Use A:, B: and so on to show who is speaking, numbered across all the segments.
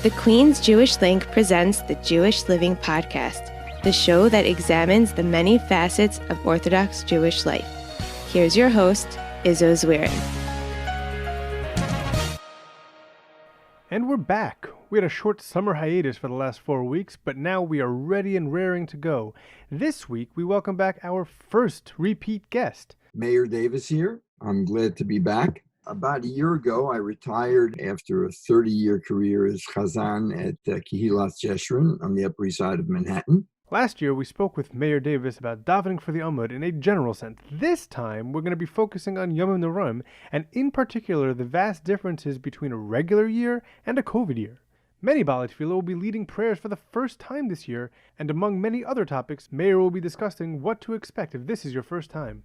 A: The Queen's Jewish Link presents the Jewish Living Podcast, the show that examines the many facets of Orthodox Jewish life. Here's your host, Izzo Zwirin.
B: And we're back. We had a short summer hiatus for the last 4 weeks, but now we are ready and raring to go. This week, we welcome back our first repeat guest.
C: Mayer Davis here. I'm glad to be back. About a year ago, I retired after a 30-year career as Chazan at Kehilas Jeshurun on the Upper East Side of Manhattan.
B: Last year, we spoke with Mayer Davis about davening for the Amud in a general sense. This time, we're going to be focusing on Yamim Noraim, and in particular, the vast differences between a regular year and a COVID year. Many Baalei Tefillah will be leading prayers for the first time this year, and among many other topics, Mayer will be discussing what to expect if this is your first time.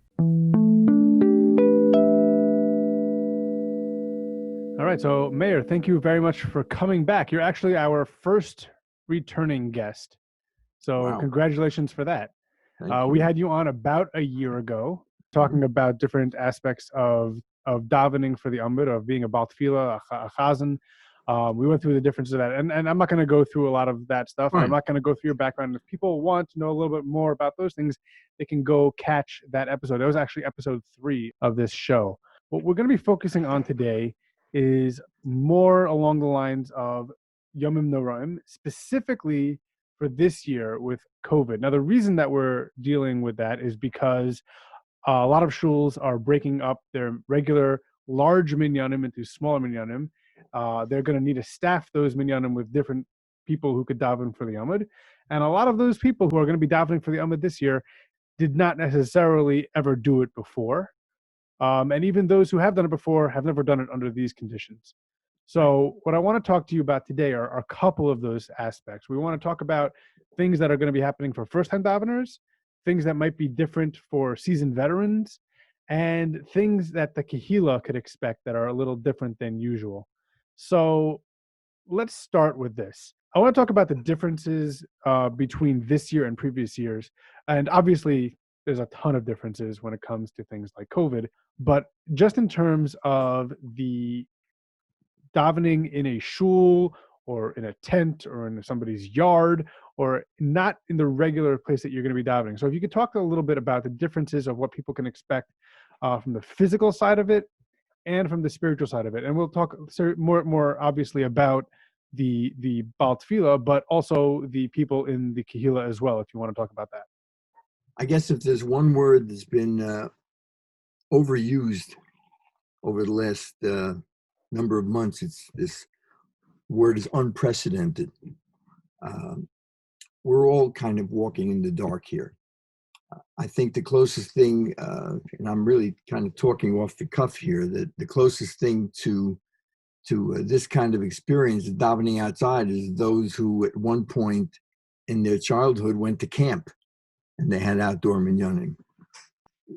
B: All right, so Mayer, thank you very much for coming back. You're actually our first returning guest. So
C: Wow.
B: Congratulations for that. We had you on about a year ago, talking about different aspects of davening for the Amud, of being a Baal Tefillah, a Chazan. We went through the differences of that, and I'm not going to go through a lot of that stuff.
C: Right.
B: I'm not going to go through your background. If people want to know a little bit more about those things, they can go catch that episode. That was actually episode 3 of this show. What we're going to be focusing on today is more along the lines of Yamim Noraim, specifically for this year with COVID. Now, the reason that we're dealing with that is because a lot of shuls are breaking up their regular large minyanim into smaller minyanim. They're going to need to staff those minyanim with different people who could daven for the Amud. And a lot of those people who are going to be davening for the Amud this year did not necessarily ever do it before. And even those who have done it before have never done it under these conditions. So what I want to talk to you about today are a couple of those aspects. We want to talk about things that are going to be happening for first-time daveners, things that might be different for seasoned veterans, and things that the Kehila could expect that are a little different than usual. So let's start with this. I want to talk about the differences between this year and previous years. And obviously, there's a ton of differences when it comes to things like COVID. But just in terms of the davening in a shul or in a tent or in somebody's yard or not in the regular place that you're going to be davening. So if you could talk a little bit about the differences of what people can expect from the physical side of it and from the spiritual side of it. And we'll talk more obviously about the Baal Tefillah, but also the people in the Kehila as well, if you want to talk about that.
C: I guess if there's one word that's been overused over the last number of months, it's this word is unprecedented. We're all kind of walking in the dark here. I think the closest thing, and I'm really kind of talking off the cuff here, that the closest thing to this kind of experience of davening outside is those who at one point in their childhood went to camp and they had outdoor minyanim.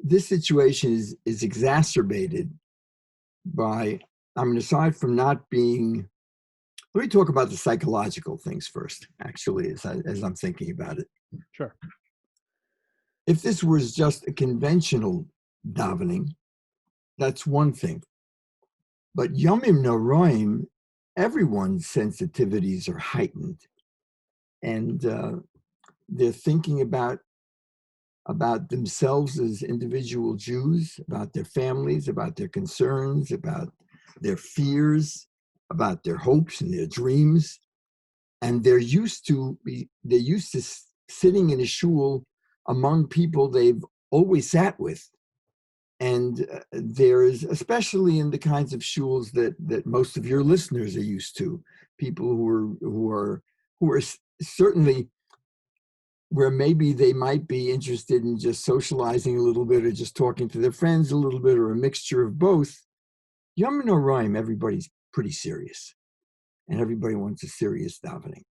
C: This situation is exacerbated by, aside from not being, let me talk about the psychological things first, actually, as I'm thinking about it.
B: Sure.
C: If this was just a conventional davening, that's one thing. But Yamim Noraim, everyone's sensitivities are heightened. And they're thinking about themselves as individual Jews, about their families, about their concerns, about their fears, about their hopes and their dreams. And they're used to sitting in a shul among people they've always sat with. And there is, especially in the kinds of shuls that most of your listeners are used to, people who are certainly where maybe they might be interested in just socializing a little bit or just talking to their friends a little bit or a mixture of both. Yamim Noraim, everybody's pretty serious. And everybody wants a serious davening.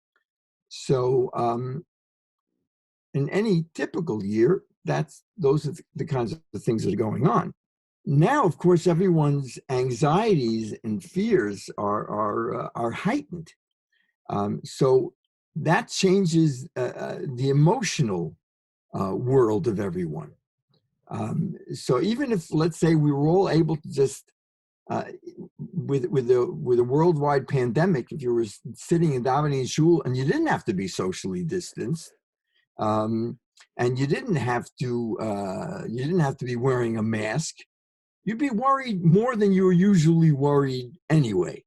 C: So in any typical year, those are the kinds of things that are going on. Now, of course, everyone's anxieties and fears are heightened. So that changes the emotional world of everyone. So even if, let's say, we were all able to just uh, with a worldwide pandemic, if you were sitting and davening in shul and you didn't have to be socially distanced, and you didn't have to be wearing a mask, you'd be worried more than you were usually worried anyway.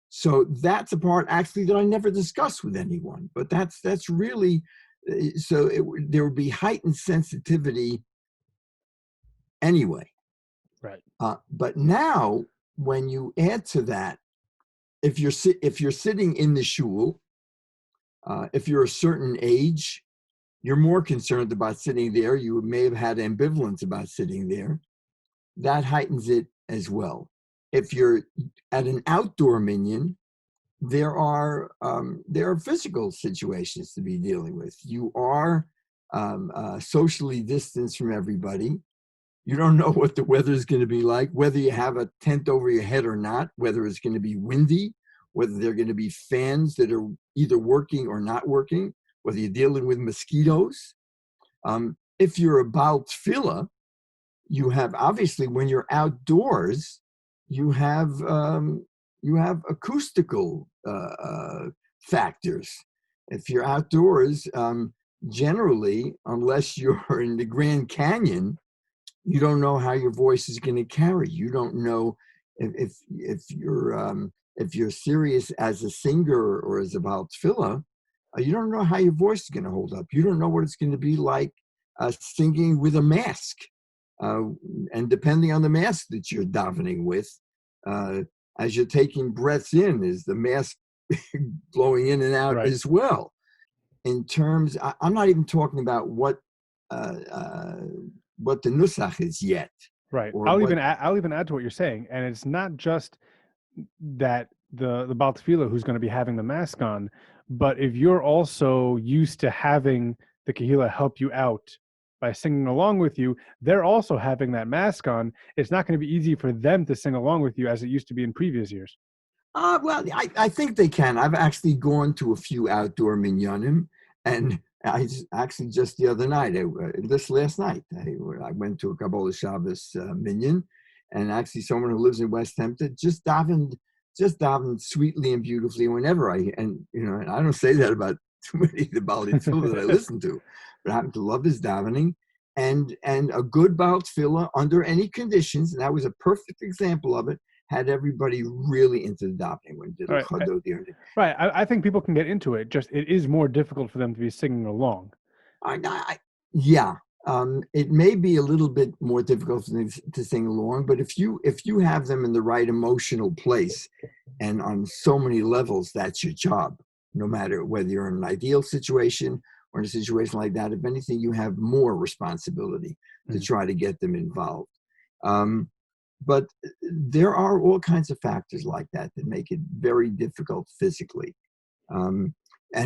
C: So that's a part actually that I never discussed with anyone, but that's really so there would be heightened sensitivity anyway.
B: Right.
C: But now, when you add to that, if you're sitting in the shul, if you're a certain age, you're more concerned about sitting there. You may have had ambivalence about sitting there. That heightens it as well. If you're at an outdoor minyan, there are physical situations to be dealing with. You are socially distanced from everybody. You don't know what the weather is going to be like, whether you have a tent over your head or not, whether it's going to be windy, whether there are going to be fans that are either working or not working, whether you're dealing with mosquitoes. If you're about tefillah, you have, obviously, when you're outdoors, you have acoustical factors. If you're outdoors, generally, unless you're in the Grand Canyon, you don't know how your voice is going to carry. You don't know if you're serious as a singer or as a Baal Tefillah, you don't know how your voice is going to hold up. You don't know what it's going to be like singing with a mask. And depending on the mask that you're davening with, as you're taking breaths in, is the mask blowing in and out as well. In terms, I'm not even talking about what the nusach is yet.
B: Right. I'll even add to what you're saying, and it's not just that the Baal Tefillah who's going to be having the mask on, but if you're also used to having the Kehillah help you out by singing along with you, they're also having that mask on. It's not going to be easy for them to sing along with you as it used to be in previous years.
C: Well, I think they can. I've actually gone to a few outdoor minyanim, and I actually just the other night, last night, I went to a Kabbalah Shabbos minyan, and actually someone who lives in West Hampton just davened sweetly and beautifully whenever and I don't say that about too many of the Baal Tefillah that I listen to, but I happen to love his davening, and a good Baal Tefillah under any conditions, and that was a perfect example of it, had everybody really into the davening when did
B: Right. I think people can get into it. Just it is more difficult for them to be singing along.
C: Yeah. It may be a little bit more difficult for them to sing along, but if you have them in the right emotional place, and on so many levels, that's your job. No matter whether you're in an ideal situation or in a situation like that, if anything, you have more responsibility to try to get them involved. But there are all kinds of factors like that make it very difficult physically. And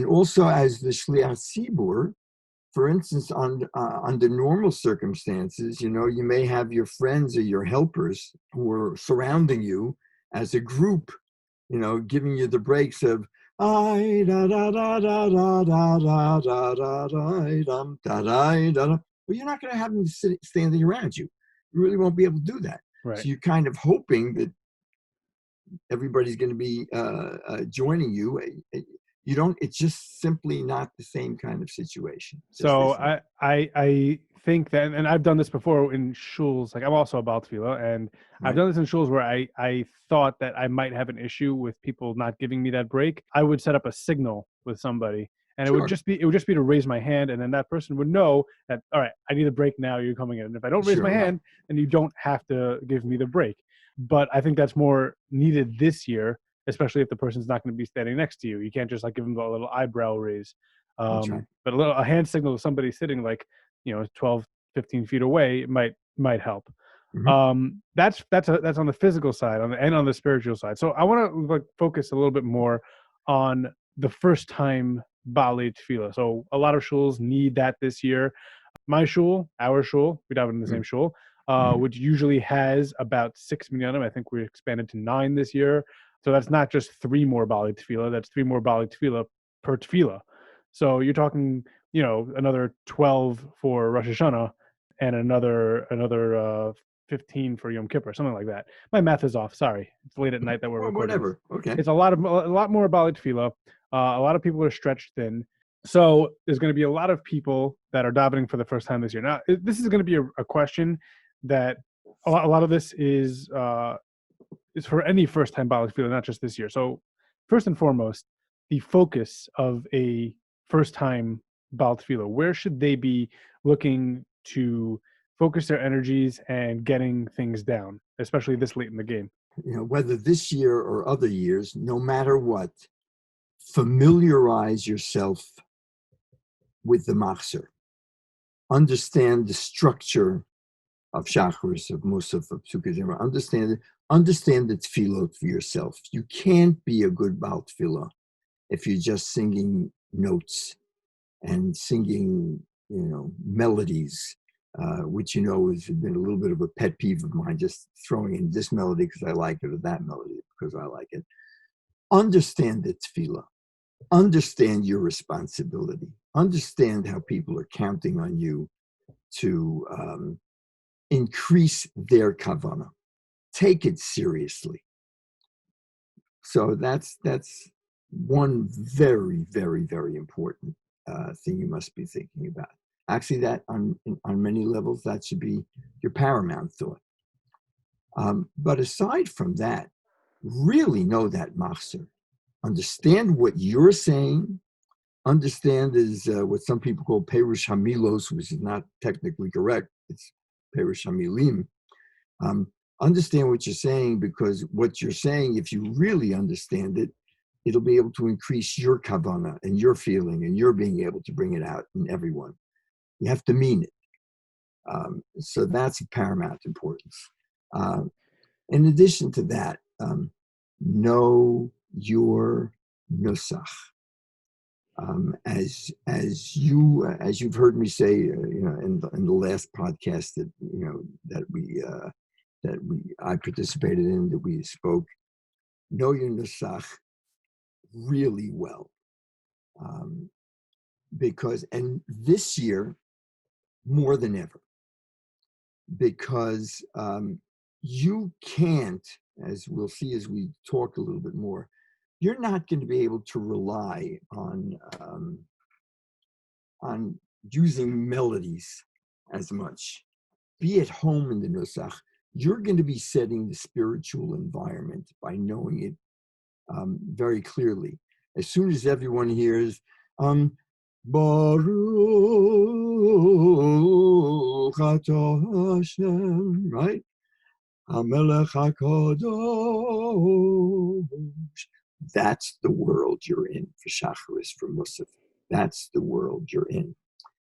C: also, as the Shliach Tzibur, for instance, under normal circumstances, you may have your friends or your helpers who are surrounding you as a group, giving you the breaks of well, you're not going to have them standing around you. You really won't be able to do that.
B: Right.
C: So you're kind of hoping that everybody's going to be joining you. It's just simply not the same kind of situation.
B: So I think that, and I've done this before in shuls, like I'm also a Baal Tefillah, and I've done this in shuls where I thought that I might have an issue with people not giving me that break. I would set up a signal with somebody, and it would just be to raise my hand, and then that person would know that, all right, I need a break now, you're coming in. And if I don't raise my hand, then you don't have to give me the break. But I think that's more needed this year, especially if the person's not going to be standing next to you. You can't just like give them a little eyebrow raise. But a hand signal of somebody sitting 12, 15 feet away might help. That's on the physical side and on the spiritual side. So I want to focus a little bit more on the first time Baalei Tefillah. So a lot of shuls need that this year. My shul, our shul, we daven in the same shul, which usually has about 6 minyanim. I think we expanded to 9 this year. So that's not just 3 more Baalei Tefillah. That's 3 more Baalei Tefillah per Tefillah. So you're talking, another 12 for Rosh Hashanah and another 15 for Yom Kippur, something like that. My math is off. Sorry, it's late at night that we're
C: Or
B: recording.
C: whatever. Okay.
B: It's a lot more about tefillah. A lot of people are stretched thin, so there's going to be a lot of people that are davening for the first time this year. Now, this is going to be a question that a lot of this is for any first time Baal tefillah, not just this year. So, first and foremost, the focus of a first time Baal tefillah, where should they be looking to focus their energies and getting things down, especially this late in the game?
C: Whether this year or other years, no matter what, familiarize yourself with the machzor. Understand the structure of Shacharis, of Musaf, of Psukkah. Understand the tefillot for yourself. You can't be a good Baal tefillah if you're just singing notes and singing, melodies, which has been a little bit of a pet peeve of mine, just throwing in this melody because I like it or that melody because I like it. Understand the tefillah. Understand your responsibility. Understand how people are counting on you to increase their kavanah. Take it seriously. So that's one very, very, very important thing you must be thinking about. Actually, that on many levels, that should be your paramount thought. But aside from that, really know that machzor. Understand what you're saying. Understand is what some people call perush hamilos, which is not technically correct. It's perush hamilim. Understand what you're saying, because what you're saying, if you really understand it, it'll be able to increase your kavanah and your feeling and your being able to bring it out in everyone. You have to mean it. So that's of paramount importance. In addition to that, know your nusach. As you've heard me say, in the last podcast that I participated in, that we spoke, know your nusach really well, because this year more than ever, because you can't, as we'll see as we talk a little bit more, you're not going to be able to rely on using melodies as much. Be at home in the nusach. You're going to be setting the spiritual environment by knowing it very clearly. As soon as everyone hears Baruch atah Hashem, right? HaMelech HaKadosh. That's the world you're in for Shacharis, for Musaf. That's the world you're in.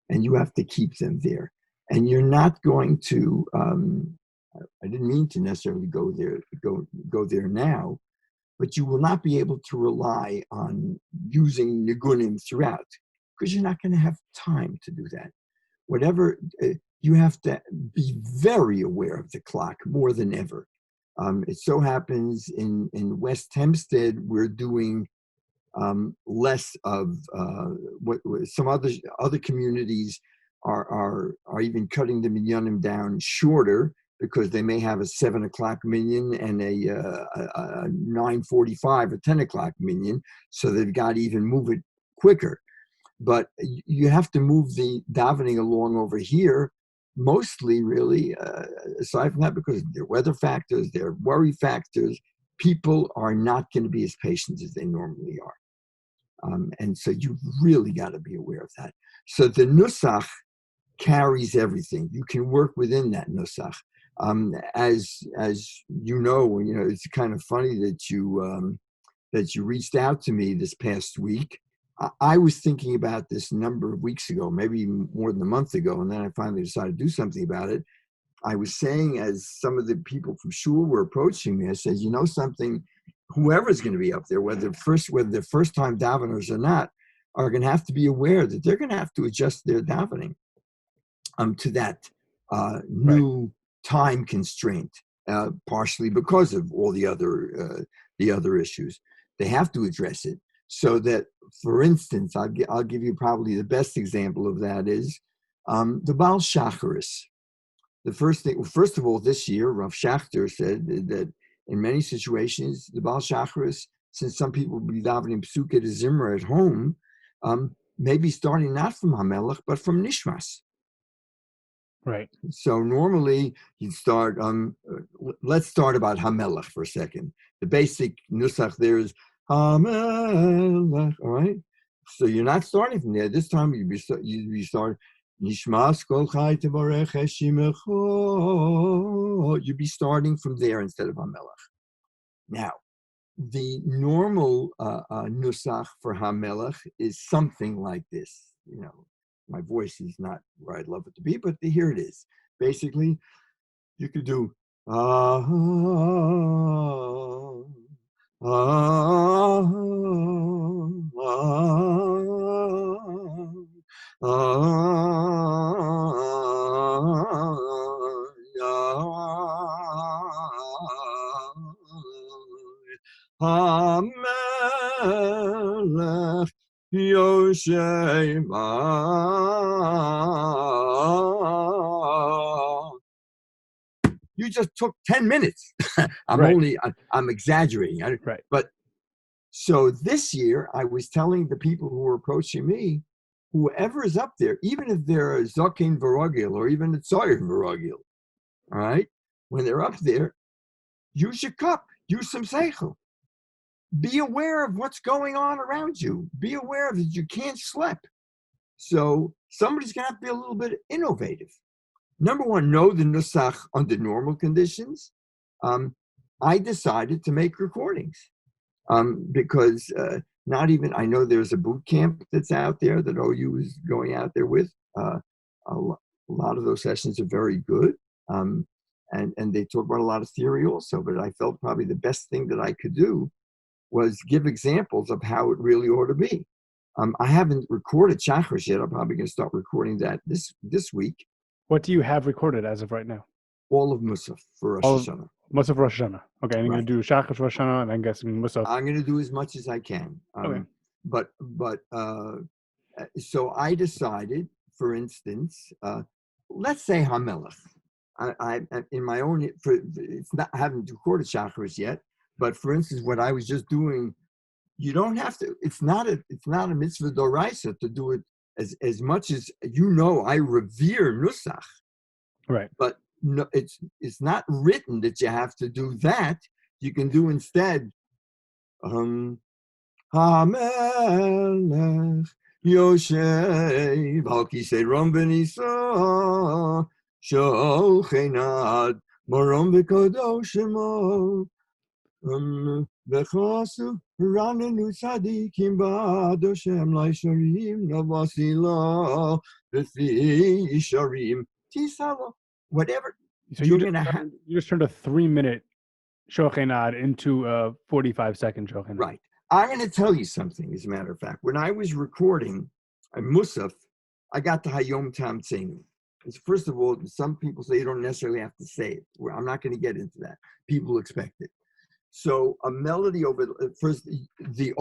C: And you have to keep them there. And you're not going to, I didn't mean to necessarily go there now, but you will not be able to rely on using nigunim throughout, because you're not going to have time to do that. Whatever, you have to be very aware of the clock more than ever. It so happens in West Hempstead, we're doing less of what some other communities are even cutting the minyanim down shorter, because they may have a 7 o'clock minyan and a 9:45 or 10 o'clock minyan, so they've got to even move it quicker. But you have to move the davening along over here, mostly really, aside from that, because there are weather factors, there are worry factors. People are not going to be as patient as they normally are. And so you've really got to be aware of that. So the nusach carries everything. You can work within that nusach. As it's kind of funny that you reached out to me this past week. I was thinking about this a number of weeks ago, maybe more than a month ago, and then I finally decided to do something about it. I was saying, as some of the people from shul were approaching me, I said, something, whoever's going to be up there, whether they're first-time daveners or not, are going to have to be aware that they're going to have to adjust their davening to that new time constraint, partially because of all the other issues. They have to address it. So that, for instance, I'll give you probably the best example of that is the Baal Shacharis. the first thing, first of all, this year, Rav Shachter said that in many situations, the Baal Shacharis, since some people will be davening Psuke to Zimra at home, maybe starting not from HaMelech, but from Nishmas.
B: Right.
C: So normally you start, let's start about HaMelech for a second. The basic nusach there is HaMelech, all right? So you're not starting from there. This time you'd be starting, Nishmas kol chai tevarech eshimecho. You'd be starting from there instead of HaMelech. Now, the normal nusach for HaMelech is something like this. You know, my voice is not where I'd love it to be, but here it is. Basically, you could do HaMelech Yoshema. You just took 10 minutes. I'm exaggerating.
B: Right.
C: But so this year, I was telling the people who were approaching me, whoever is up there, even if they're a Zokin Varagil or even a Tzoyer Varagil, all right, when they're up there, use your cup, use some seichel. Be aware of what's going on around you. Be aware that you can't slip. So somebody's going to have to be a little bit innovative. Number one, know the nusach under normal conditions. I decided to make recordings because not even, I know there's a boot camp that's out there that OU is going out there with. A lot of those sessions are very good. And they talk about a lot of theory also, but I felt probably the best thing that I could do was give examples of how it really ought to be. I haven't recorded Shachris yet. I'm probably going to start recording that this week.
B: What do you have recorded as of right now?
C: All of Musaf for Rosh Hashanah.
B: Musaf Rosh Hashanah. Okay, and you're going to do Shachris Rosh Hashanah, and I'm guessing Musaf.
C: I'm going to do as much as I can.
B: Okay.
C: But so I decided, for instance, let's say HaMelech. I in my own, it's not, I haven't recorded Shachris yet, but for instance, what I was just doing, you don't have to. It's not a mitzvah doraisa to do it as much as I revere nusach.
B: Right.
C: But no, it's not written that you have to do that. You can do instead. HaMelech Yoshev al kisei ram v'nisa shochenad moram v'kadosh shemo. V'chasu ranenu tzadikim ba'ad Hashem laisharim navasila v'fi yisharim tisalo. Whatever.
B: So you just turned a 3-minute shochenad into a 45-second shochenad.
C: Right. I'm going to tell you something, as a matter of fact. When I was recording a Musaf, I got the Hayom Tam Tzenu. First of all, some people say you don't necessarily have to say it. I'm not going to get into that. People expect it. So a melody over first, the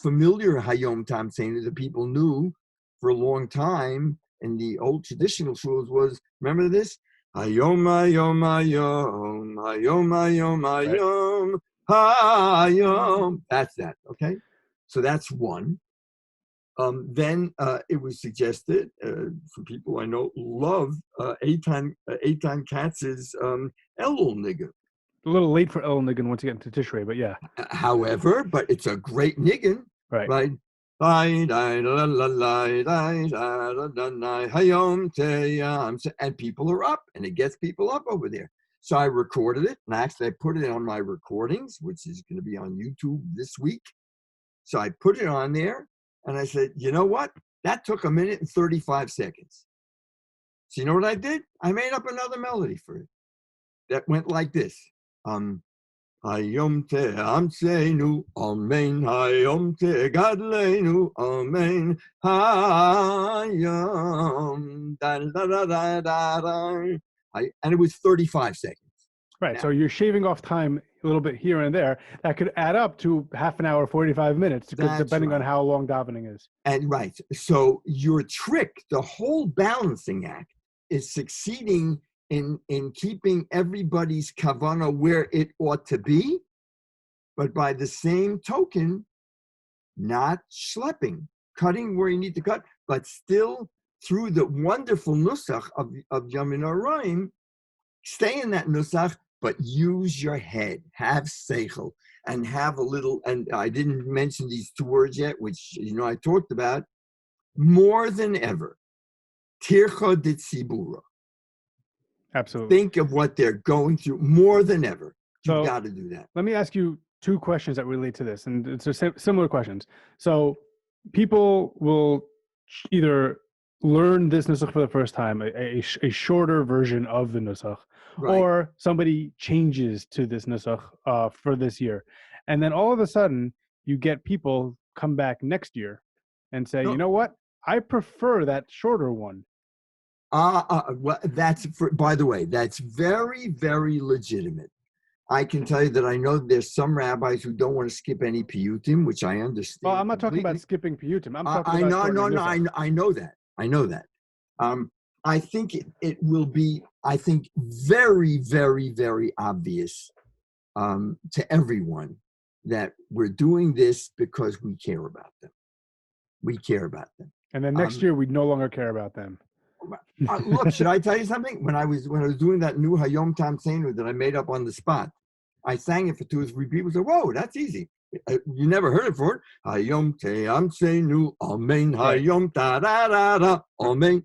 C: familiar Hayom Tam Tzenu that people knew for a long time in the old traditional shuls was, remember this? Hayom, Hayom, Hayom, Hayom, Hayom, Hayom, Hayom. That's that, okay? So that's one. Then it was suggested for people I know love Eitan Katz's Elul Niggun.
B: A little late for Elul Niggun once you get into Tishrei, but yeah.
C: However, but it's a great Niggun, right? And people are up, and it gets people up over there. So I recorded it, and actually I put it on my recordings, which is going to be on YouTube this week. So I put it on there, and I said, you know what? That took 1 minute and 35 seconds. So you know what I did? I made up another melody for it that went like this. Hayom te'amseinu, amen. Hayom te'gadleinu, amen. Hayom da-da-da-da-da-da. And it was 35 seconds.
B: Right, so you're shaving off time a little bit here and there. That could add up to half an hour, 45 minutes, depending on how long davening is.
C: And right, so your trick, the whole balancing act, is succeeding in keeping everybody's kavana where it ought to be, but by the same token, not schlepping, cutting where you need to cut, but still through the wonderful nusach of Yamim Noraim, stay in that nusach, but use your head, have seichel, and have a little, and I didn't mention these two words yet, which, I talked about, more than ever, tircha de tzibura.
B: Absolutely.
C: Think of what they're going through more than ever. You've got to do that.
B: Let me ask you two questions that relate to this, and it's similar questions. So people will either learn this nusach for the first time, a shorter version of the nusach,
C: Right.
B: or somebody changes to this nusach for this year. And then all of a sudden, you get people come back next year and say, you know what? I prefer that shorter one.
C: Well, by the way, that's very, very legitimate. I can tell you that I know there's some rabbis who don't want to skip any piyutim, which I understand.
B: Well, I'm not
C: completely.
B: talking about skipping piyutim. I'm talking
C: I
B: about
C: I know that. I think it will be, very, very, very obvious to everyone that we're doing this because we care about them. We care about them.
B: And then next year, we no longer care about them.
C: Look, should I tell you something? When I was doing that new Hayom Tam Seinu that I made up on the spot, I sang it for 2 or 3 people. Said, "Whoa, that's easy. You never heard it before." Hayom Tam Seinu, Amen. Hayom Ta Da Da Da, Amen.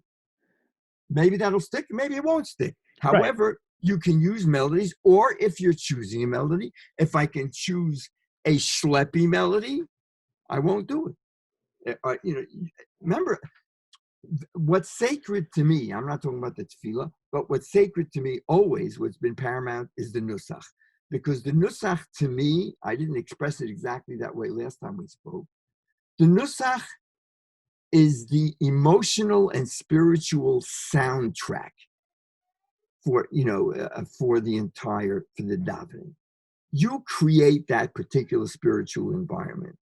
C: Maybe that'll stick. Maybe it won't stick. However, you can use melodies, or if you're choosing a melody, if I can choose a schleppy melody, I won't do it. Remember. What's sacred to me, I'm not talking about the tefillah, but what's sacred to me always, what's been paramount, is the nusach. Because the nusach, to me, I didn't express it exactly that way last time we spoke. The nusach is the emotional and spiritual soundtrack for the davening. You create that particular spiritual environment.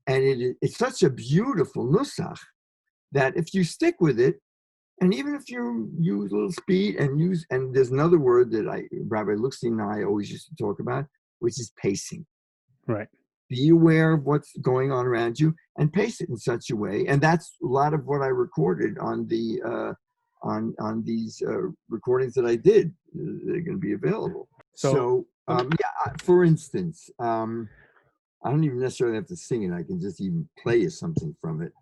C: And it's such a beautiful nusach that if you stick with it, and even if you use a little speed and there's another word that Rabbi Luxstein and I always used to talk about, which is pacing.
B: Right.
C: Be aware of what's going on around you and pace it in such a way. And that's a lot of what I recorded on the on these recordings that I did. They're going to be available. So for instance, I don't even necessarily have to sing it. I can just even play you something from it.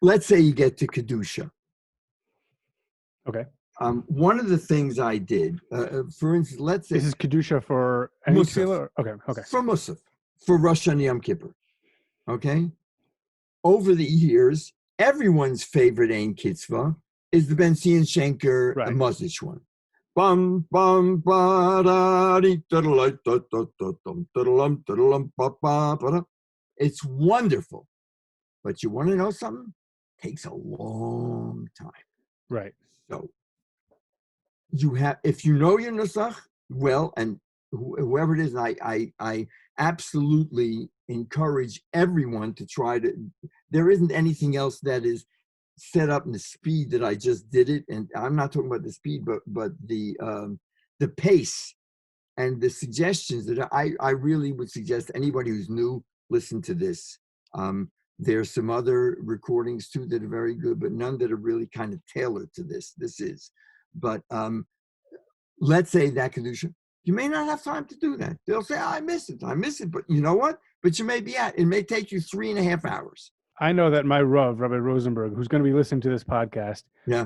C: Let's say you get to Kedusha.
B: Okay.
C: One of the things I did, for instance, let's say...
B: This is Kedusha for any tefillah? Okay.
C: For Musaf, for Rosh Hashanah Yom Kippur. Okay? Over the years, everyone's favorite Ein Kitzvah is the Ben Zion Shenker Mozich one. Bum, bum, ba, da, dee, it's wonderful. But you want to know something? Takes a long time.
B: Right.
C: So if you know your nusach well, and whoever it is, I absolutely encourage everyone to try to. There isn't anything else that is set up in the speed that I just did it, and I'm not talking about the speed, but the pace and the suggestions that I really would suggest anybody who's new listen to this. There's some other recordings too that are very good, but none that are really kind of tailored to this. But let's say that Kedusha, you may not have time to do that. They'll say, I miss it. But you know what? But you may be it may take you 3.5 hours.
B: I know that my Rav, Rabbi Rosenberg, who's going to be listening to this podcast,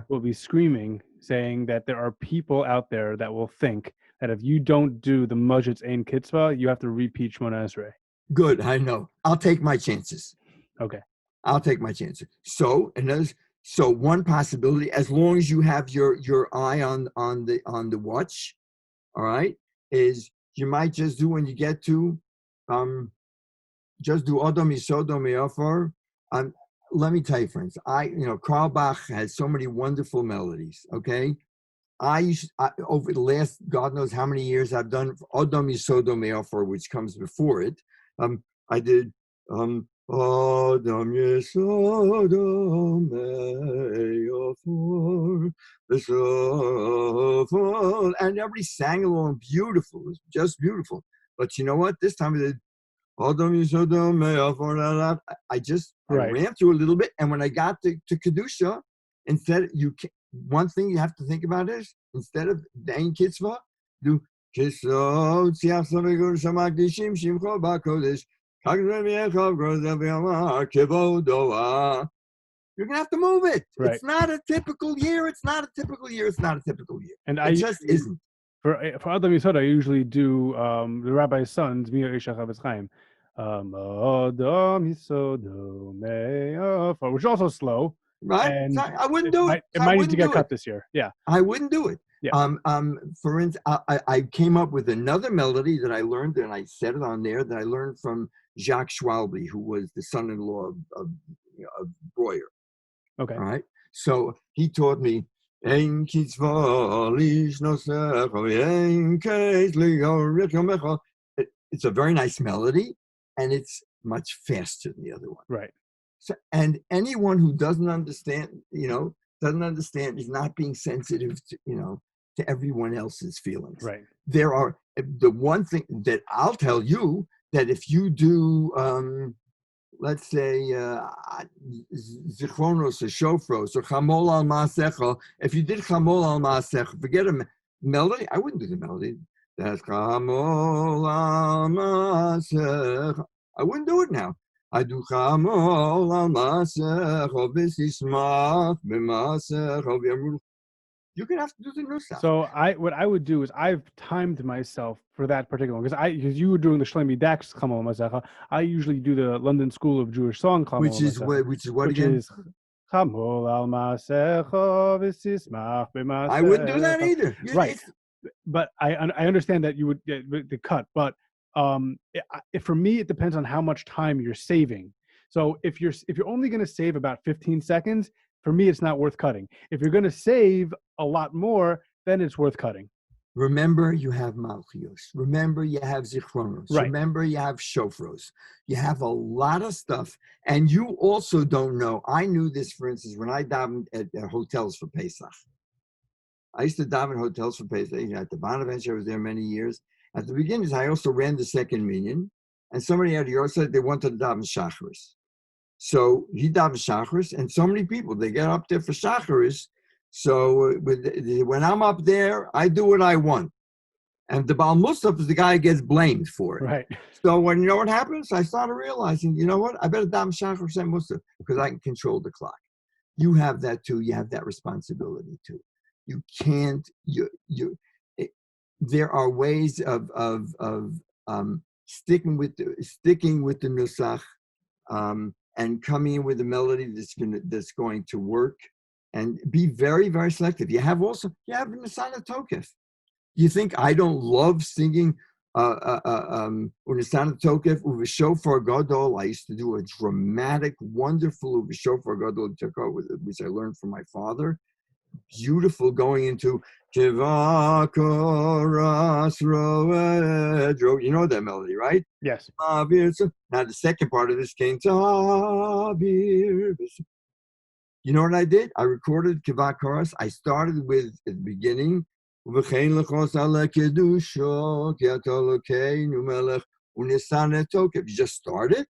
B: will be screaming, saying that there are people out there that will think that if you don't do the Mojitz Ein Kitzvah, you have to repeat Shmona Esrei.
C: Good, I know. I'll take my chances.
B: Okay.
C: I'll take my chances. So one possibility, as long as you have your eye on the watch, all right, is you might just do when you get to just do Odom Yisodom Me'ofor. Let me tell you, friends, Karl Bach has so many wonderful melodies. Okay, over the last God knows how many years I've done Odom Yisodom Me'ofor, which comes before it. I did Adam Yesodom Me'ofor V'Sofor, and everybody sang along beautiful. It was just beautiful. But you know what? This time it Adam Yesodom Me'ofor. I
B: Right.
C: ran through a little bit, and when I got to Kedusha, instead one thing you have to think about is instead of Dain Kitzvah, do Kisot Tziach Savegur Shamakdishim Shimcho Bakodesh. You're gonna have to move it.
B: Right.
C: It's not a typical year. It's not a typical year. It's not a typical year.
B: And
C: It just isn't.
B: For Adam Yisod, I usually do the rabbi's sons, Mir Isha Chavetz Chaim. Adam Yisod Me'ofor, which is also slow.
C: Right?
B: And
C: I wouldn't do it.
B: It might need to get cut this year. Yeah.
C: I wouldn't do it.
B: Yeah.
C: For instance, I came up with another melody that I learned, and I said it on there, that I learned from Jacques Schwalbe, who was the son-in-law of Breuer.
B: Okay.
C: All right. So he taught me. It's a very nice melody, and it's much faster than the other one.
B: Right.
C: So, and anyone who doesn't understand is not being sensitive to everyone else's feelings.
B: Right.
C: There are the one thing that I'll tell you, that if you do, let's say, Zichronos or Shofros or Chamol al Maasecha, if you did Chamol al Maasecha, forget a melody, I wouldn't do the melody. That's Chamol al Maasecha. I wouldn't do it now. I do Chamol al Maasecha v'sismach b'Maasecha v'yamru. You're gonna have to do the nusach.
B: So what I would do is I've timed myself for that particular one, because you were doing the Shlomi Dax Chamol Masecha. I usually do the London School of Jewish Song Chamol
C: Which is what again?
B: Chamol al Masecha v'sismach b'Maasecha.
C: I wouldn't do that either.
B: Right. But I understand that you would the cut, but for me it depends on how much time you're saving. So if you're only going to save about 15 seconds, for me it's not worth cutting. If you're going to save a lot more, then it's worth cutting.
C: Remember, you have Malchios. Remember, you have Zichronos.
B: Right.
C: Remember, you have Shofros. You have a lot of stuff, and you also don't know. I knew this, for instance, when I davened at hotels for Pesach. I used to daven hotels for Pesach. At the Bonaventure, I was there many years. At the beginning, I also ran the second minyan, and somebody at your said they wanted to daven Shacharis. So he davened Shacharis, and so many people, they get up there for Shacharis. So when I'm up there, I do what I want. And the Baal Musaf is the guy who gets blamed for it.
B: Right.
C: So when you know what happens, I started realizing, you know what, I better daven Shacharis and Musaf because I can control the clock. You have that too. You have that responsibility too. You can't, there are ways of sticking with the nusach, and coming in with a melody that's going to work, and be very, very selective. You have Nisana Tokef. You think I don't love singing Nisana Tokef Uveshofar Gadol? I used to do a dramatic, wonderful Uveshofar Gadol which I learned from my father. Beautiful, going into Kivakoras Roedro. You know that melody, right?
B: Yes.
C: Now the second part of this came to. You know what I did? I recorded Kivakoras. I started with at the beginning. You just started.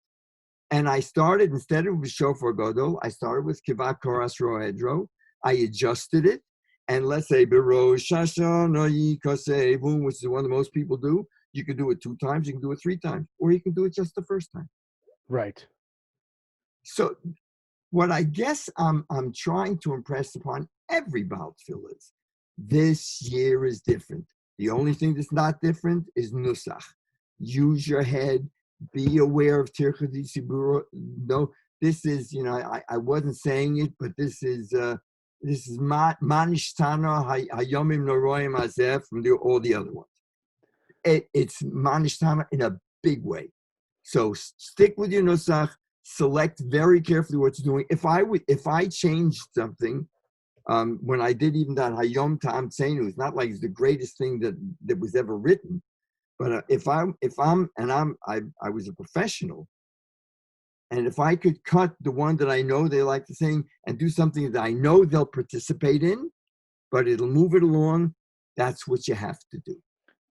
C: And I started, instead of Shofar Gadol, I started with Kivakoras Roedro. I adjusted it, and let's say Berosh Hashanah Yikasevum, which is the one that most people do. You can do it 2 times, you can do it 3 times, or you can do it just the first time.
B: Right.
C: So, what I guess I'm trying to impress upon every Baal Tefillah is this year is different. The only thing that's not different is Nusach. Use your head. Be aware of Tircha D'Sibura. No, this is, I wasn't saying it, but this is Manishtana Hayamim Noraim Azeh from all the other ones. It's Manishtana in a big way. So stick with your Nusach. Select very carefully what you're doing. If I changed something, when I did even that Hayom Tam Tzenu, it's not like it's the greatest thing that was ever written. But I was a professional. And if I could cut the one that I know they like to sing and do something that I know they'll participate in, but it'll move it along, that's what you have to do.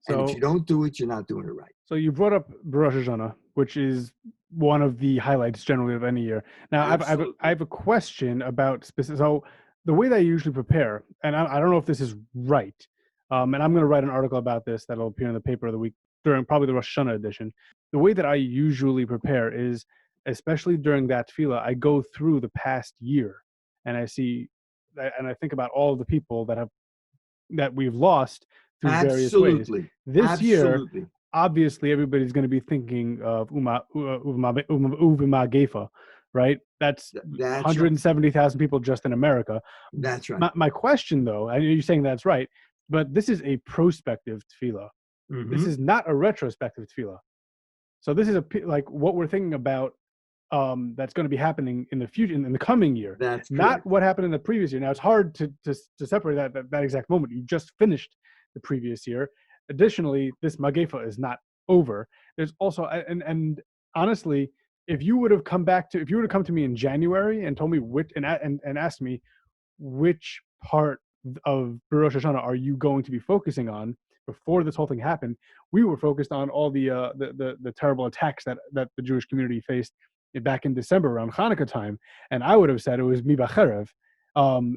C: And if you don't do it, you're not doing it right.
B: So you brought up Rosh Hashanah, which is one of the highlights generally of any year. Now, I have a question about specific. So the way that I usually prepare, and I don't know if this is right, and I'm going to write an article about this that'll appear in the paper of the week during probably the Rosh Hashanah edition. The way that I usually prepare is, especially during that tefillah, I go through the past year and I see, and I think about all of the people that we've lost through various ways. This year, obviously, everybody's going to be thinking of Uvima Gefa, right? That's 170,000 people just in America.
C: That's right.
B: My question, though, I know you're saying that's right, but this is a prospective tefillah. Mm-hmm. This is not a retrospective tefillah. So this is like what we're thinking about that's going to be happening in the future, in the coming year.
C: That's
B: not
C: correct.
B: What happened in the previous year. Now, it's hard to separate that exact moment. You just finished the previous year. Additionally, this Magefa is not over. There's also, and honestly, if you would have come to me in January and told me and asked me which part of Rosh Hashanah are you going to be focusing on before this whole thing happened, we were focused on all the terrible attacks that the Jewish community faced back in December around Hanukkah time, and I would have said it was Mi Bacherev,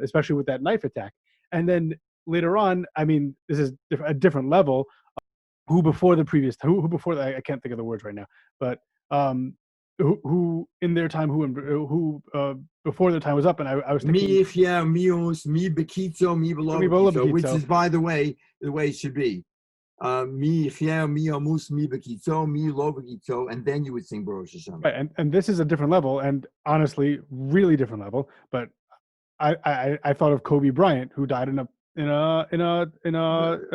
B: especially with that knife attack. And then later on, I mean, this is a different level. Who before I can't think of the words right now, but who in their time, who before their time was up, and I was thinking
C: mi bekitzo, mi below, which is, by the way it should be. Mi amus, mi bekitzo, mi lo bekitzo, and then you would sing Rosh Hashanah.
B: Right, and this is a different level, and honestly, really different level. But I thought of Kobe Bryant, who died in a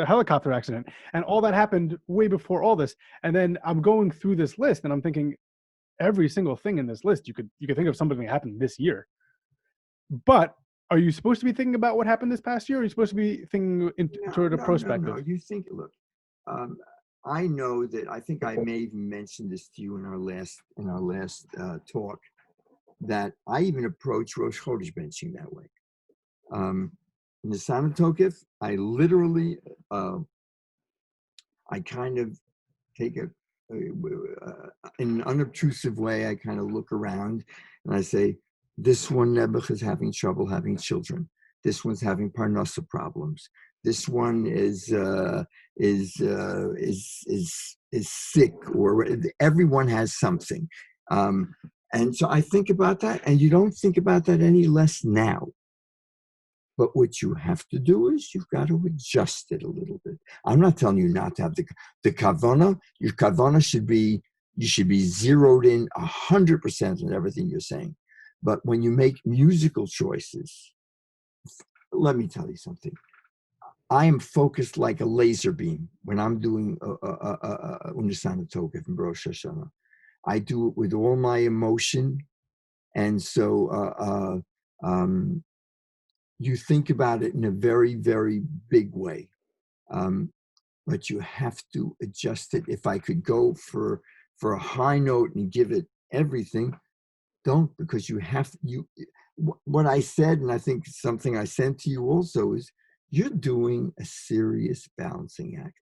B: helicopter accident, and all that happened way before all this. And then I'm going through this list, and I'm thinking every single thing in this list you could think of something that happened this year. But are you supposed to be thinking about what happened this past year? Or are you supposed to be thinking toward a prospective?
C: No. You think, look, I know that I think I may have mentioned this to you in our last talk, that I even approach Rosh Chodesh benching that way. In the Sana Tokef, I literally, I kind of take in an unobtrusive way, I kind of look around and I say, this one Nebuch is having trouble having children. This one's having parnasa problems. This one is sick, or everyone has something. And so I think about that, and you don't think about that any less now. But what you have to do is you've got to adjust it a little bit. I'm not telling you not to have the kavana. Your kavana should be, you should be zeroed in 100% on everything you're saying. But when you make musical choices, let me tell you something. I am focused like a laser beam when I'm doing Unisana Tokef and Rosh Hashanah. I do it with all my emotion. And so you think about it in a very, very big way. But you have to adjust it. If I could go for a high note and give it everything, don't, because what I said, and I think something I sent to you also, is you're doing a serious balancing act.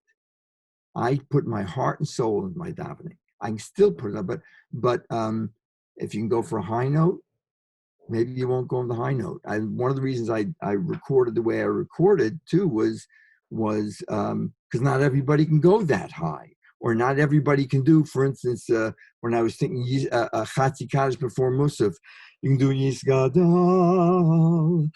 C: I put my heart and soul into my davening. I can still put it up, but if you can go for a high note, maybe you won't go on the high note. One of the reasons I recorded the way I recorded too was because not everybody can go that high, or not everybody can do. For instance, when I was thinking Chatzi Kaddish before Musaf, you can do Yisgadal,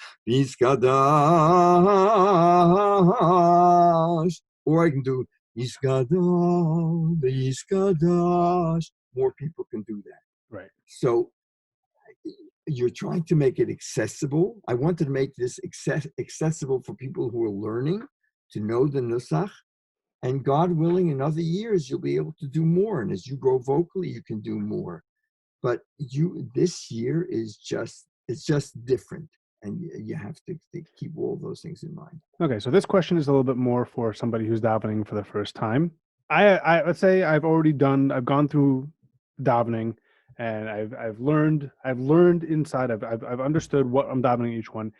C: or I can do Yisgadal, Yisgadash. More people can do that.
B: Right.
C: So you're trying to make it accessible. I wanted to make this accessible for people who are learning to know the Nusach. And God willing, in other years, you'll be able to do more. And as you grow vocally, you can do more. But this year it's just different. And you have to keep all those things in mind.
B: Okay, so this question is a little bit more for somebody who's davening for the first time. I let's say I've gone through davening, and I've learned inside. I've understood what I'm davening each one,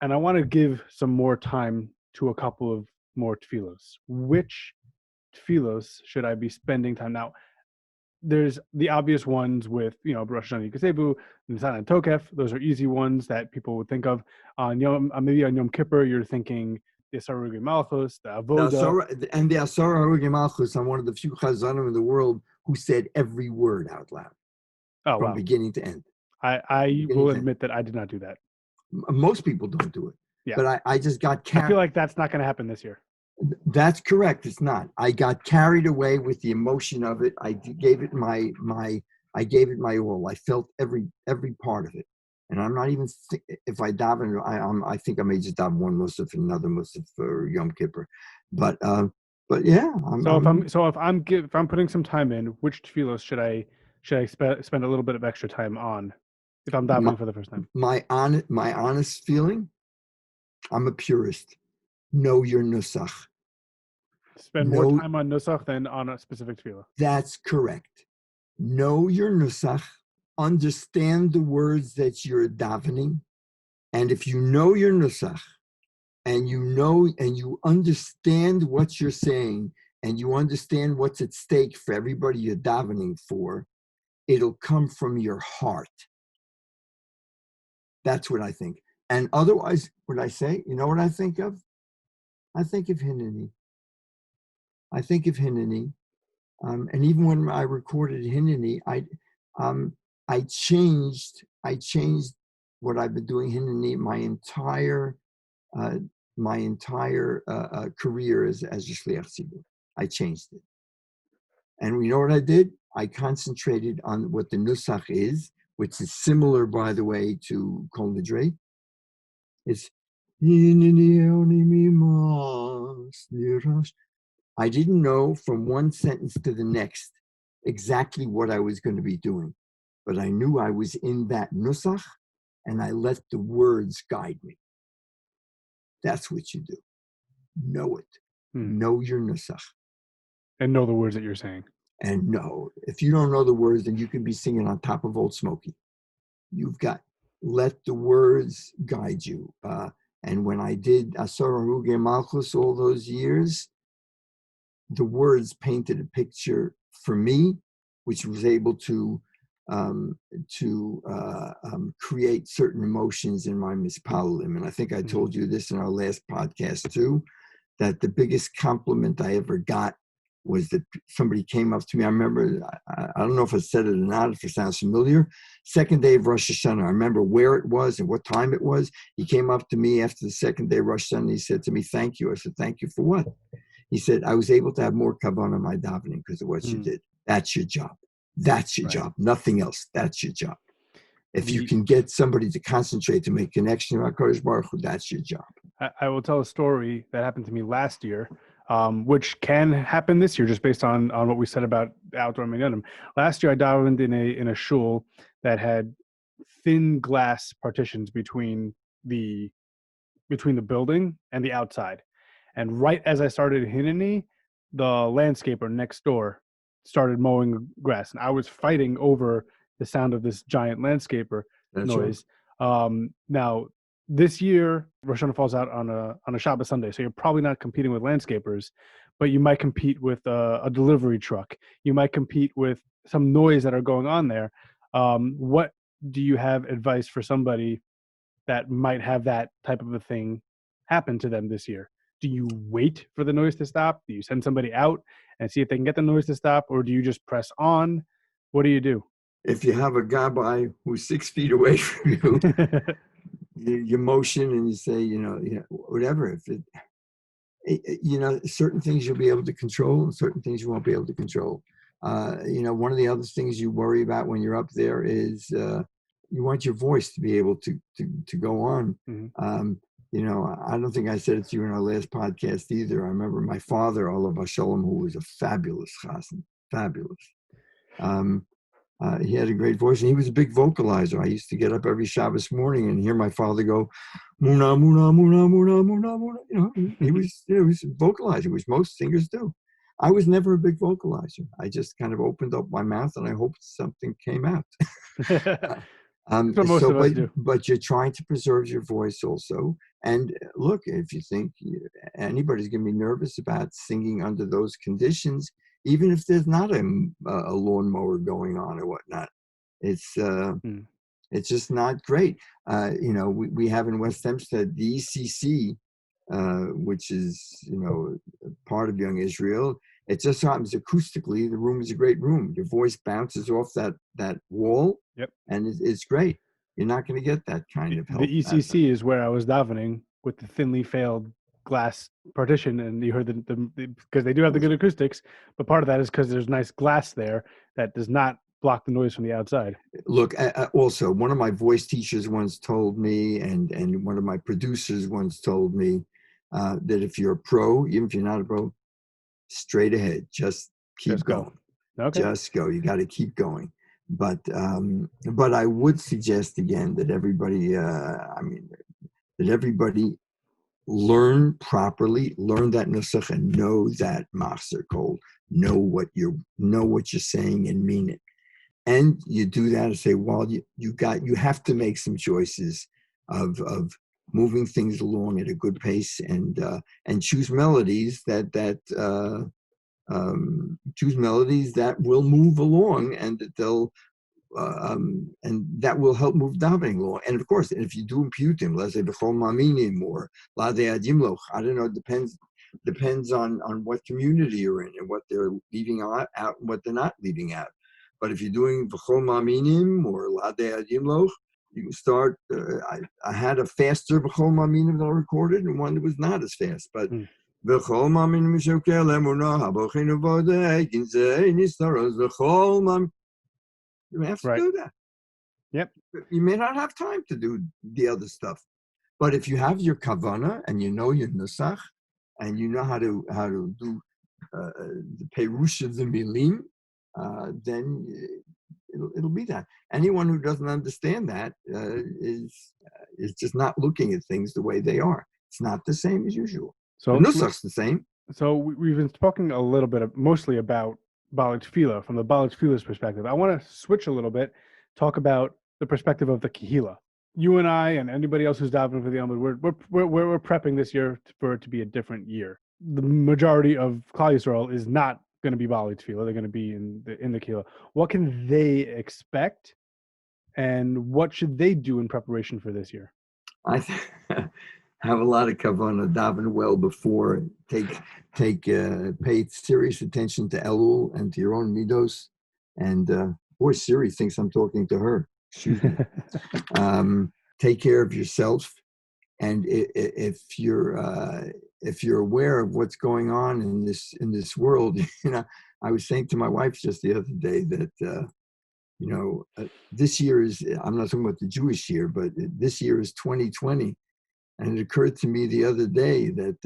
B: and I want to give some more time to a couple of more tefilos. Which tefilos should I be spending time now? There's the obvious ones with, Rosh Hashanah Yikasebu, Nisan and Tokef. Those are easy ones that people would think of. Maybe on Yom Kippur, you're thinking the Asar Malchus, the Avoda.
C: The Asar Harugei Malchus, I'm one of the few Chazanim in the world who said every word out loud from beginning to end.
B: I will admit that I did not do that.
C: Most people don't do it.
B: Yeah.
C: But I just got carried.
B: I feel like that's not going to happen this year.
C: That's correct. It's not. I got carried away with the emotion of it. I gave it my all. I felt every part of it. And I'm not even if I daven. I think I may just daven one musaf and another musaf for Yom Kippur. But yeah.
B: If I'm putting some time in, which tefilos should I spend a little bit of extra time on if I'm davening for the first time?
C: My honest feeling, I'm a purist. Know your nusach.
B: Spend more time on nusach than on a specific tefillah.
C: That's correct. Know your nusach. Understand the words that you're davening. And if you know your nusach, and you understand what you're saying, and you understand what's at stake for everybody you're davening for, it'll come from your heart. That's what I think. And otherwise, what I say, you know what I think of? I think of Hineni. And even when I recorded Hineni, I changed what I've been doing Hineni my entire career as a Shliach Tzibur. I changed it. And you know what I did? I concentrated on what the Nusach is, which is similar, by the way, to Kol Nidre. It's I didn't know from one sentence to the next exactly what I was going to be doing, but I knew I was in that nusach, and I let the words guide me. That's what you do. Know it. Know your nusach.
B: And know the words that you're saying.
C: And know. If you don't know the words, then you can be singing on top of Old Smoky. Let the words guide you. And when I did Asar Harugei Malchus all those years, the words painted a picture for me, which was able to create certain emotions in my mispalim. And I think I told you this in our last podcast too, that the biggest compliment I ever got was that somebody came up to me. I remember, I don't know if I said it or not, if it sounds familiar. Second day of Rosh Hashanah, I remember where it was and what time it was. He came up to me after the second day of Rosh Hashanah. He said to me, "Thank you." I said, "Thank you for what?" He said, "I was able to have more kavanah in my davening because of what you did." That's your job. That's your job. Nothing else. That's your job. If you can get somebody to concentrate, to make a connection with HaKadosh Baruch Hu, that's your job.
B: I will tell a story that happened to me last year, which can happen this year, just based on what we said about outdoor minyanim. Last year, I davened in a shul that had thin glass partitions between the building and the outside. And right as I started Hineni, the landscaper next door started mowing grass, and I was fighting over the sound of this giant landscaper noise. Right. Now, this year, Rosh Hashanah falls out on a Shabbat Sunday, so you're probably not competing with landscapers, but you might compete with a delivery truck. You might compete with some noise that are going on there. What do you have advice for somebody that might have that type of a thing happen to them this year? Do you wait for the noise to stop? Do you send somebody out and see if they can get the noise to stop? Or do you just press on? What do you do?
C: If you have a gabbai who's 6 feet away from you, you motion and you say, whatever. If certain things you'll be able to control and certain things you won't be able to control. One of the other things you worry about when you're up there is you want your voice to be able to go on. Mm-hmm. I don't think I said it to you in our last podcast either. I remember my father, Olav Hashalom, who was a fabulous chassan, fabulous. He had a great voice, and he was a big vocalizer. I used to get up every Shabbos morning and hear my father go, "Muna, muna, muna, muna, muna, muna." He was vocalizing, which most singers do. I was never a big vocalizer. I just kind of opened up my mouth and I hoped something came out.
B: That's what most of us do.
C: But you're trying to preserve your voice also. And look, if you think anybody's going to be nervous about singing under those conditions, even if there's not a lawnmower going on or whatnot, it's just not great. We have in West Hempstead the ECC, which is part of Young Israel. It just happens acoustically, the room is a great room. Your voice bounces off that wall, and it's great. You're not going to get that kind of help.
B: The ECC is where I was davening with the thinly veiled glass partition, and you heard because they do have the good acoustics, but part of that is because there's nice glass there that does not block the noise from the outside.
C: Look, also, one of my voice teachers once told me, and one of my producers once told me, that if you're a pro, even if you're not a pro, straight ahead, just keep going.
B: Okay.
C: Just go. You got to keep going. But I would suggest again that everybody, learn properly, learn that nusach, and know that machzer kol, know what you're saying and mean it. And you do that and say, well, you have to make some choices of moving things along at a good pace, and choose melodies that will move along, and that they'll and that will help move davening along. And of course, if you do imputim, let's say b'chol maminim or ladei adimloch, I don't know, depends on what community you're in and what they're leaving out and what they're not leaving out. But if you're doing b'chol maminim or ladei adimloch, you can start. I had a faster b'chol maminim that I recorded, and one that was not as fast. But b'chol maminim shokel emunah habochinu vodei kinzei nistaros b'chol maminim. You have to do that.
B: Yep.
C: You may not have time to do the other stuff, but if you have your kavana and you know your nusach and you know how to do the perush of the milim, then it'll be that. Anyone who doesn't understand that is just not looking at things the way they are. It's not the same as usual. So the nusach's the same.
B: So we've been talking a little bit mostly about Baalei Tefillah, from the Baalei Tefillah's perspective. I want to switch a little bit, talk about the perspective of the Kehillah. You and I and anybody else who's davening for the Amud, we're prepping this year for it to be a different year. The majority of Klal Yisrael is not going to be Baalei Tefillah. They're going to be in the Kehillah. What can they expect, and what should they do in preparation for this year?
C: I have a lot of kavanah, daven well before, pay serious attention to Elul and to your own midos. And boy, Siri thinks I'm talking to her. Excuse me. Take care of yourself, and if you're aware of what's going on in this world, I was saying to my wife just the other day that this year is, I'm not talking about the Jewish year, but this year is 2020. And it occurred to me the other day that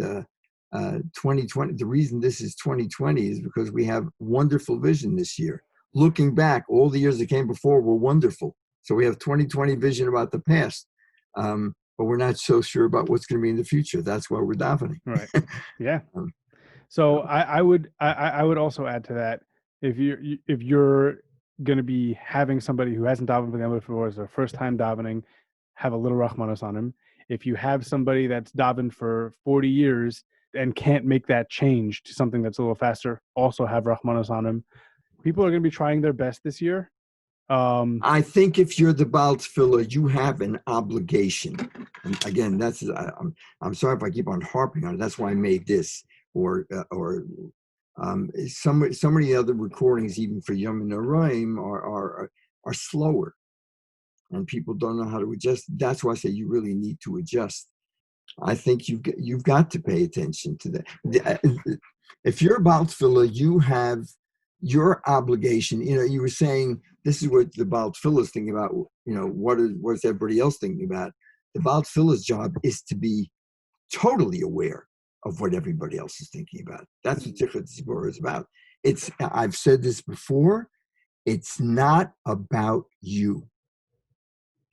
C: 2020, the reason this is 2020 is because we have wonderful vision this year. Looking back, all the years that came before were wonderful. So we have 2020 vision about the past, but we're not so sure about what's going to be in the future. That's why we're davening.
B: Right. Yeah. So I would also add to that, if you're going to be having somebody who hasn't davened for the Amud before, is their first time davening, have a little rachmanos on him. If you have somebody that's davened for 40 years and can't make that change to something that's a little faster, also have rachmanos on him. People are going to be trying their best this year.
C: I think if you're the Baal Tefillah, you have an obligation. And again, I'm sorry if I keep on harping on it. That's why I made this. Or some of the other recordings, even for Yamim Noraim, are slower. And people don't know how to adjust. That's why I say you really need to adjust. I think you've got to pay attention to that. If you're about tefillah, you have your obligation. You were saying this is what the Baal Tefillah is thinking about. What's everybody else thinking about? The Baal Tefillah's job is to be totally aware of what everybody else is thinking about. That's what Tikkun Tzibur is about. I've said this before. It's not about you.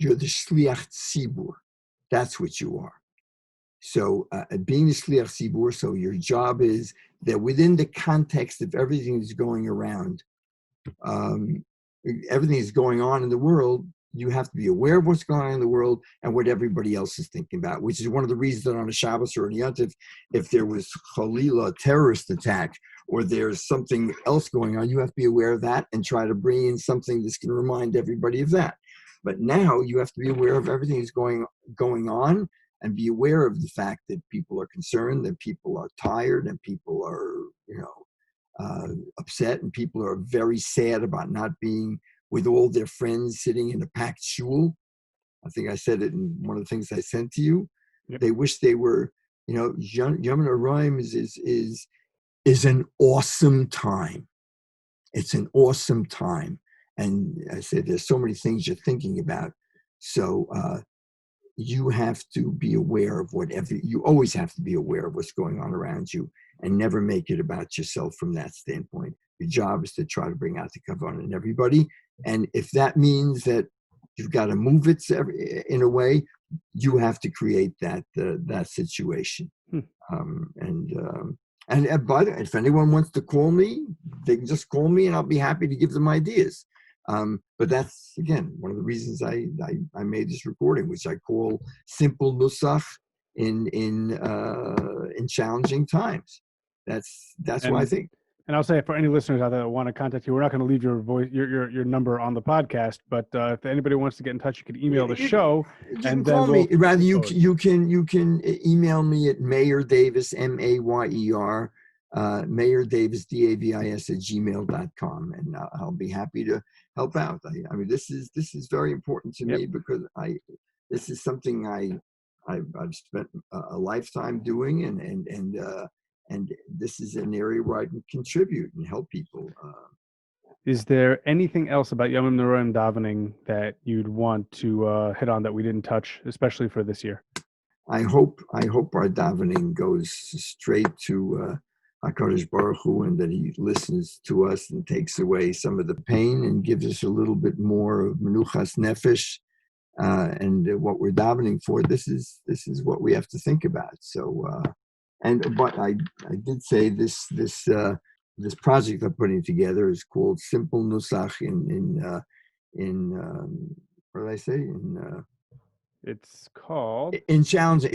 C: You're the Shliach Tzibur. That's what you are. So being a shliach tzibur, so your job is that within the context of everything that's going around, everything that's going on in the world, you have to be aware of what's going on in the world and what everybody else is thinking about, which is one of the reasons that on a Shabbos or a Yontif, if there was Chalila, a terrorist attack, or there's something else going on, you have to be aware of that and try to bring in something that's going to remind everybody of that. But now you have to be aware of everything that's going on and be aware of the fact that people are concerned, that people are tired, and people are, upset, and people are very sad about not being with all their friends sitting in a packed shul. I think I said it in one of the things I sent to you.
B: Yep.
C: They wish they were, Yamim Noraim is an awesome time. It's an awesome time. And I said, there's so many things you're thinking about. So you have to be aware of you always have to be aware of what's going on around you and never make it about yourself from that standpoint. Your job is to try to bring out the kavanah in everybody. And if that means that you've got to move it in a way, you have to create that situation. And by the way, if anyone wants to call me, they can just call me and I'll be happy to give them ideas. But that's, again, one of the reasons I made this recording, which I call simple nusach in challenging times. That's why I think.
B: And I'll say, for any listeners out there that want to contact you, we're not going to leave your voice, your number on the podcast. But if anybody wants to get in touch, you can email the show.
C: You can call me. Rather, you can email me at Mayer Davis, Mayer, Mayer Davis, Davis @gmail.com, and I'll be happy to help out. I mean, this is very important to me because this is something I've spent a lifetime doing, and this is an area where I can contribute and help people.
B: Is there anything else about Yamim Noraim davening that you'd want to hit on that we didn't touch, especially for this year?
C: I hope our davening goes straight to HaKadosh Baruch Hu, and that he listens to us and takes away some of the pain and gives us a little bit more of menuchas nefesh. And what we're davening for, this is what we have to think about. So, but I did say this project I'm putting together is called Simple Nusach what did I say?
B: It's called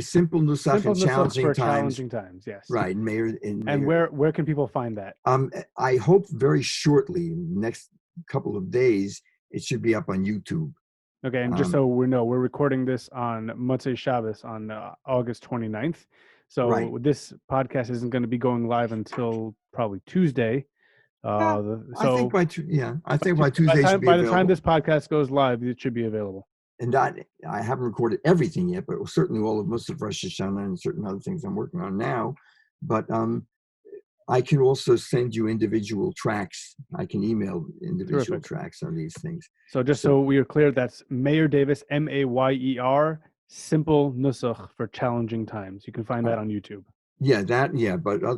C: Simple Nusach in
B: challenging times. Yes.
C: Right.
B: And where can people find that?
C: I hope very shortly, in the next couple of days, it should be up on YouTube.
B: Okay, and just so we know, we're recording this on Motzei Shabbos on August 29th. So This podcast isn't going to be going live until probably Tuesday.
C: I think by Tuesday should be
B: by
C: available.
B: the time this podcast goes live, it should be available.
C: And I haven't recorded everything yet, but certainly most of Rosh Hashanah and certain other things I'm working on now. But I can also send you individual tracks. I can email individual tracks on these things.
B: So so we are clear, that's Mayer Davis, Mayer, Simple Nusach for challenging times. You can find that on YouTube.
C: But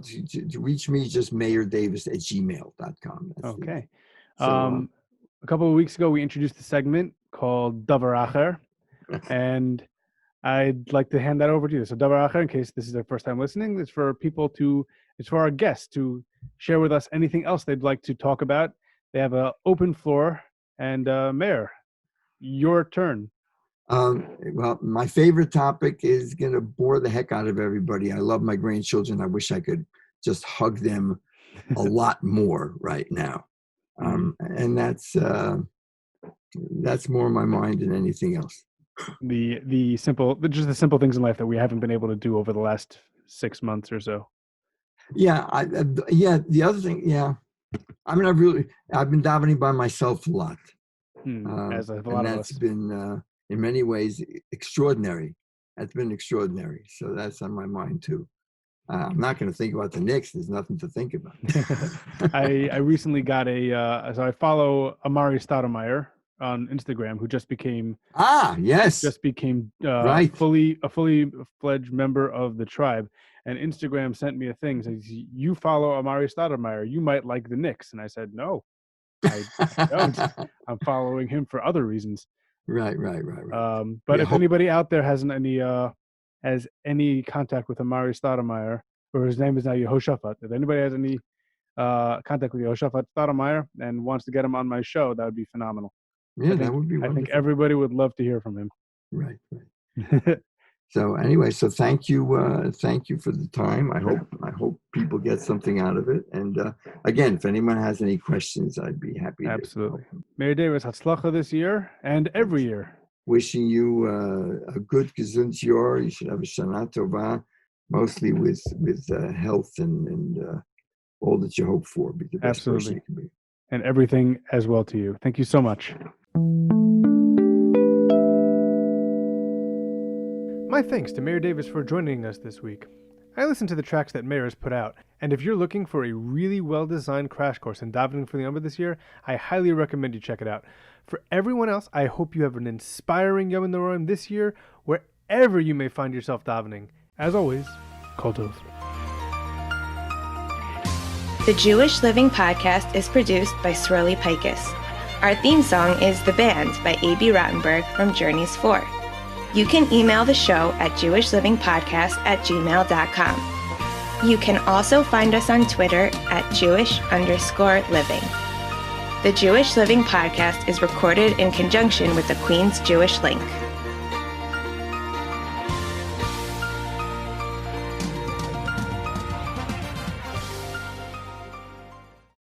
C: to reach me, just mayerdavis@gmail.com.
B: Okay. So, a couple of weeks ago, we introduced a segment called Davar Acher, and I'd like to hand that over to you. So Davar Acher, in case this is their first time listening, it's for our guests to share with us anything else they'd like to talk about. They have an open floor, and Mayor, your turn.
C: Well, my favorite topic is going to bore the heck out of everybody. I love my grandchildren. I wish I could just hug them a lot more right now. And that's more in my mind than anything else.
B: The simple things in life that we haven't been able to do over the last 6 months or so.
C: Yeah. The other thing. Yeah. I mean, I've been davening by myself a lot.
B: As a lot of us.
C: That's been, in many ways, extraordinary. That's been extraordinary. So that's on my mind too. I'm not going to think about the Knicks. There's nothing to think about.
B: I recently got so I follow Amari Stoudemire on Instagram, who just became a fully fledged member of the tribe. And Instagram sent me a thing, says, "You follow Amari Stoudemire. You might like the Knicks." And I said, "No, I don't. I'm following him for other reasons." Right. But if anybody out there has any has any contact with Amari Stoudemire, or his name is now Yehoshaphat, if anybody has any contact with Yehoshaphat Stoudemire and wants to get him on my show, that would be phenomenal.
C: Yeah, that would be wonderful.
B: I think everybody would love to hear from him.
C: Right. So anyway, so thank you for the time. I hope people get something out of it. And again, if anyone has any questions, I'd be happy.
B: Absolutely. Mayor Davis, Hatzlacha this year and every year.
C: Wishing you a good gesund yor. You should have a Shana Tova, mostly with health and all that you hope for. Be the best person you can be.
B: And everything as well to you. Thank you so much. My thanks to Mayor Davis for joining us this week. I listened to the tracks that Mayor has put out, and if you're looking for a really well-designed crash course in davening for the Yom this year, I highly recommend you check it out. For everyone else, I hope you have an inspiring Yamim Noraim this year, wherever you may find yourself davening. As always, Kol Tov.
A: The Jewish Living Podcast is produced by Sroli Pikus. Our theme song is The Band by A.B. Rottenberg from Journeys 4. You can email the show at jewishlivingpodcast@gmail.com. You can also find us on Twitter at Jewish_living. The Jewish Living Podcast is recorded in conjunction with the Queen's Jewish Link.